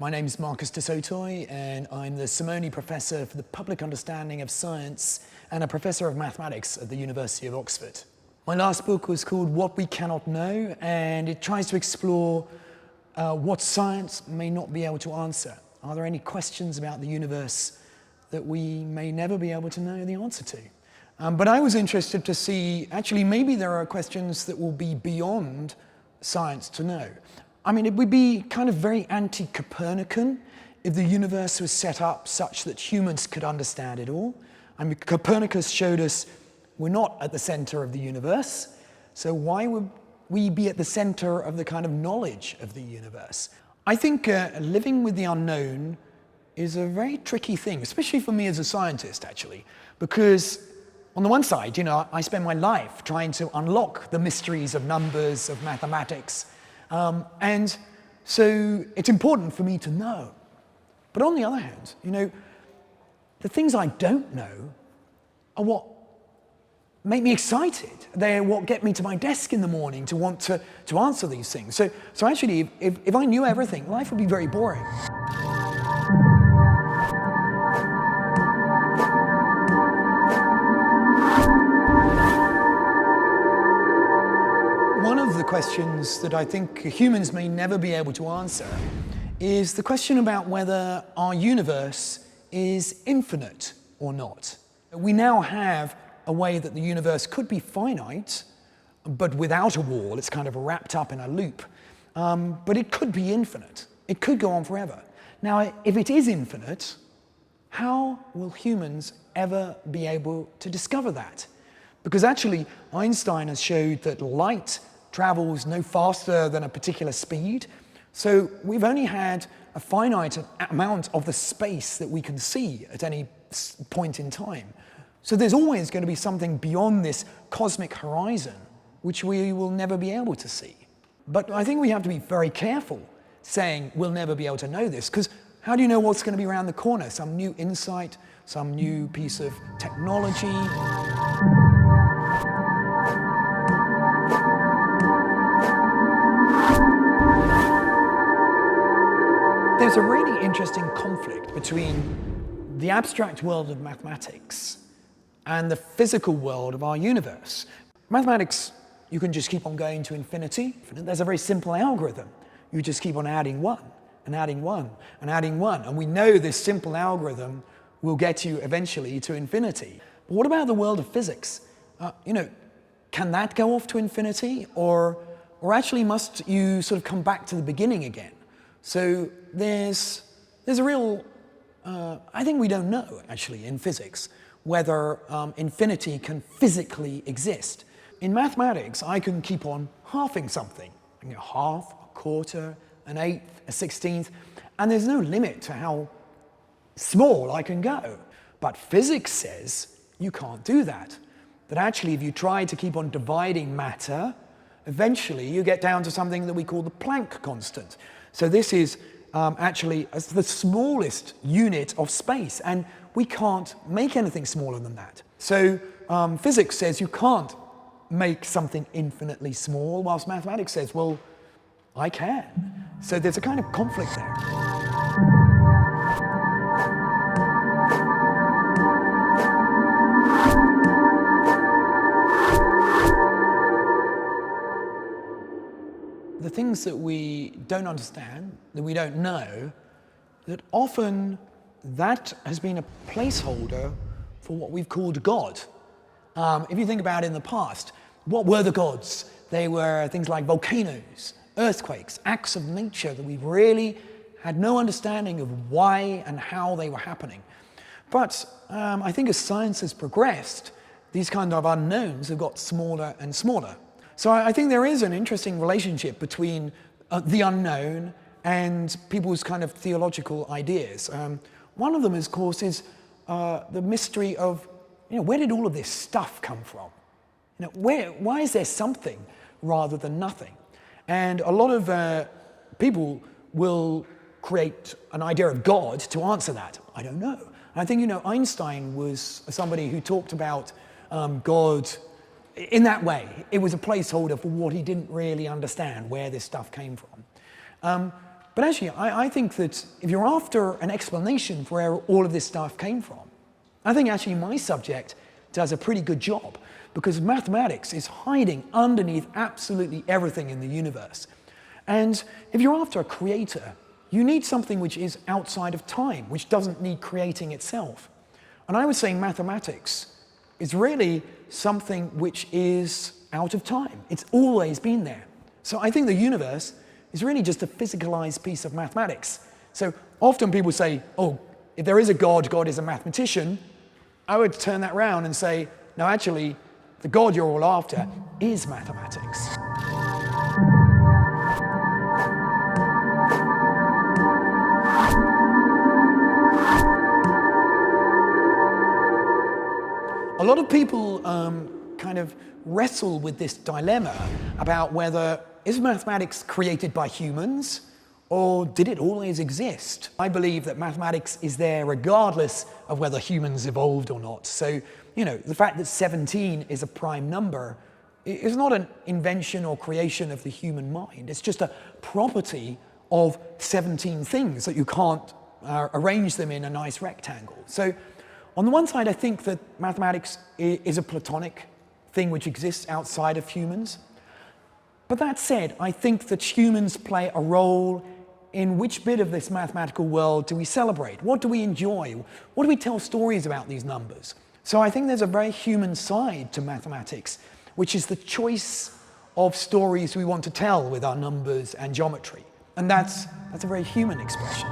My name is Marcus du Sautoy, and I'm the Simone Professor for the Public Understanding of Science and a Professor of Mathematics at the University of Oxford. My last book was called What We Cannot Know, and it tries to explore what science may not be able to answer. Are there any questions about the universe that we may never be able to know the answer to? But I was interested to see, actually, maybe there are questions that will be beyond science to know. I mean, it would be kind of very anti-Copernican if the universe was set up such that humans could understand it all. I mean, Copernicus showed us we're not at the center of the universe, so why would we be at the center of the kind of knowledge of the universe? I think living with the unknown is a very tricky thing, especially for me as a scientist, actually, because on the one side, you know, I spend my life trying to unlock the mysteries of numbers, of mathematics, and so it's important for me to know. But on the other hand, you know, the things I don't know are what make me excited. They're what get me to my desk in the morning to want to answer these things. So actually, if I knew everything, life would be very boring. One of the questions that I think humans may never be able to answer is the question about whether our universe is infinite or not. We now have a way that the universe could be finite, but without a wall. It's kind of wrapped up in a loop. But it could be infinite. It could go on forever. Now, if it is infinite, how will humans ever be able to discover that? Because actually, Einstein has showed that light travels no faster than a particular speed. So we've only had a finite amount of the space that we can see at any point in time. So there's always going to be something beyond this cosmic horizon which we will never be able to see. But I think we have to be very careful saying we'll never be able to know this, because how do you know what's going to be around the corner? Some new insight, some new piece of technology. There's a really interesting conflict between the abstract world of mathematics and the physical world of our universe. Mathematics, you can just keep on going to infinity. There's a very simple algorithm. You just keep on adding one, and adding one, and adding one. And we know this simple algorithm will get you eventually to infinity. But what about the world of physics? You know, can that go off to infinity? Or actually must you sort of come back to the beginning again? So there's a real, I think we don't know, actually, in physics, whether infinity can physically exist. In mathematics, I can keep on halving something. You know, half, a quarter, an eighth, a 16th, and there's no limit to how small I can go. But physics says you can't do that. That actually, if you try to keep on dividing matter, eventually you get down to something that we call the Planck constant. So this is actually the smallest unit of space, and we can't make anything smaller than that. So physics says you can't make something infinitely small, whilst mathematics says, well, I can. So there's a kind of conflict there. The things that we don't understand, that we don't know, that often that has been a placeholder for what we've called God. If you think about it in the past, what were the gods? They were things like volcanoes, earthquakes, acts of nature that we really had no understanding of why and how they were happening. But I think as science has progressed, these kind of unknowns have got smaller and smaller. So I think there is an interesting relationship between the unknown and people's kind of theological ideas. One of them, of course, is the mystery of, you know, where did all of this stuff come from? You know, why is there something rather than nothing? And a lot of people will create an idea of God to answer that. I don't know. And I think, you know, Einstein was somebody who talked about God in that way. It was a placeholder for what he didn't really understand, where this stuff came from. But actually, I think that if you're after an explanation for where all of this stuff came from, I think actually my subject does a pretty good job, because mathematics is hiding underneath absolutely everything in the universe. And if you're after a creator, you need something which is outside of time, which doesn't need creating itself. And I would say mathematics is really something which is out of time. It's always been there. So I think the universe is really just a physicalized piece of mathematics. So often people say, oh, if there is a God, God is a mathematician. I would turn that around and say, no, actually, the God you're all after is mathematics. A lot of people kind of wrestle with this dilemma about whether is mathematics created by humans or did it always exist? I believe that mathematics is there regardless of whether humans evolved or not. So, you know, the fact that 17 is a prime number is not an invention or creation of the human mind. It's just a property of 17 things that you can't arrange them in a nice rectangle. So, on the one side, I think that mathematics is a Platonic thing which exists outside of humans. But that said, I think that humans play a role in which bit of this mathematical world do we celebrate? What do we enjoy? What do we tell stories about these numbers? So I think there's a very human side to mathematics, which is the choice of stories we want to tell with our numbers and geometry. And that's a very human expression.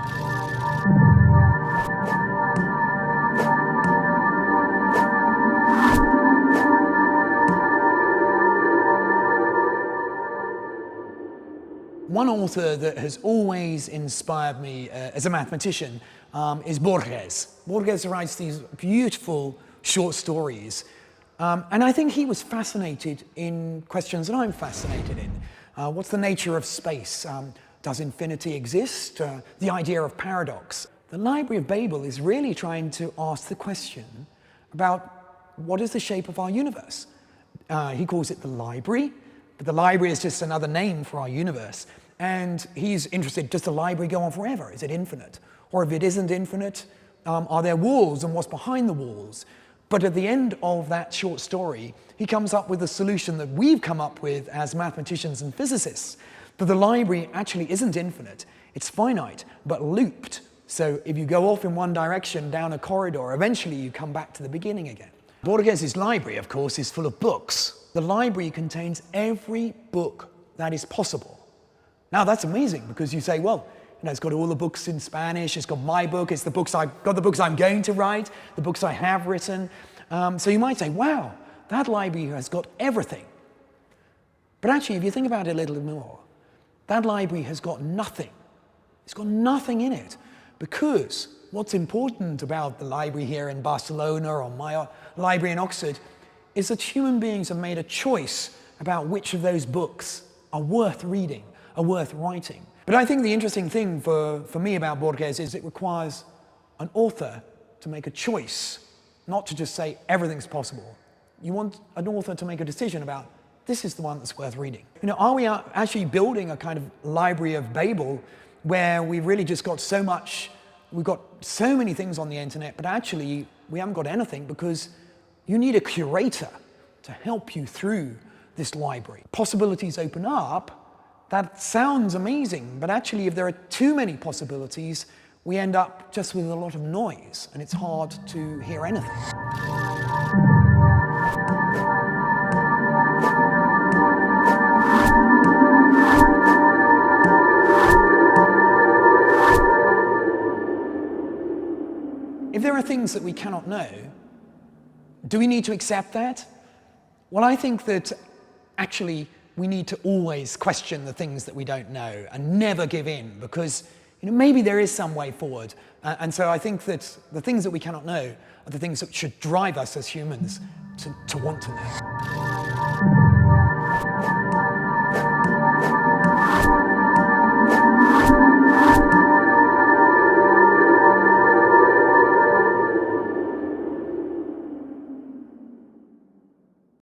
One author that has always inspired me as a mathematician is Borges. Borges writes these beautiful short stories. And I think he was fascinated in questions that I'm fascinated in. What's the nature of space? Does infinity exist? The idea of paradox. The Library of Babel is really trying to ask the question about what is the shape of our universe? He calls it the library, but the library is just another name for our universe. And he's interested, does the library go on forever? Is it infinite? Or if it isn't infinite, are there walls and what's behind the walls? But at the end of that short story, he comes up with a solution that we've come up with as mathematicians and physicists, that the library actually isn't infinite, it's finite, but looped. So if you go off in one direction down a corridor, eventually you come back to the beginning again. Borges' library, of course, is full of books. The library contains every book that is possible. Now that's amazing, because you say, well, you know, it's got all the books in Spanish, it's got my book, it's the books I've got, the books I'm going to write, the books I have written. So you might say, wow, that library has got everything. But actually, if you think about it a little more, that library has got nothing. It's got nothing in it, because what's important about the library here in Barcelona or my library in Oxford is that human beings have made a choice about which of those books are worth reading, are worth writing. But I think the interesting thing for me about Borges is it requires an author to make a choice, not to just say everything's possible. You want an author to make a decision about this is the one that's worth reading. You know, are we actually building a kind of Library of Babel where we've really just got so much, we've got so many things on the internet, but actually we haven't got anything because you need a curator to help you through this library. Possibilities open up. That sounds amazing, but actually if there are too many possibilities, we end up just with a lot of noise, and it's hard to hear anything. If there are things that we cannot know, do we need to accept that? Well, I think that actually we need to always question the things that we don't know and never give in, because maybe there is some way forward. And so I think that the things that we cannot know are the things that should drive us as humans to want to know.